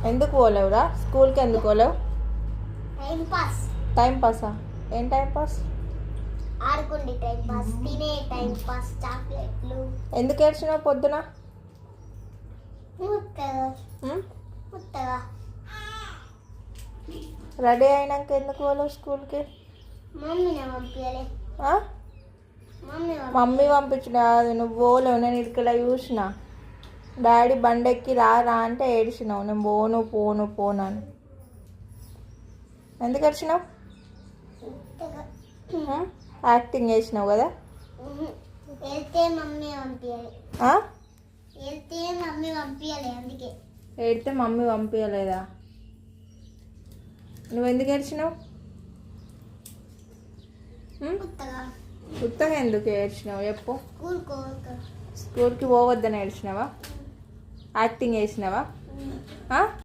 ఎందుకు పోలేవురా స్కూల్కి? ఎందుకు పోలేవు? టైం పాసా? ఏం టైం పాస్? ఆడుకుండే టైం పాస్, తినే టైం పాస్, చాక్లెట్లు. ఎందుకు ఏడ్చినావు పొద్దున? రెడీ అయినాక ఎందుకు పోలేవు స్కూల్కి? మమ్మీ పంపించిన కాదు, నువ్వు పోలేవు. నేను ఇక్కడ చూసిన డాడీ బండెక్కి రా రా అంటే ఏడ్చినావు. నేను పోను పోను పోను అని. ఎందుకు ఏడ్చినావు? యాక్టింగ్ చేసినావు కదా. ఏడితే మమ్మీ పంపించలేదా? నువ్వు ఎందుకు ఏడ్చినావు? ఉత్తగా ఎందుకు ఏడ్చినావు చెప్పు. స్కూల్కి పోవద్దని ఏడ్చినావా? యాక్టింగ్ చేసినావా?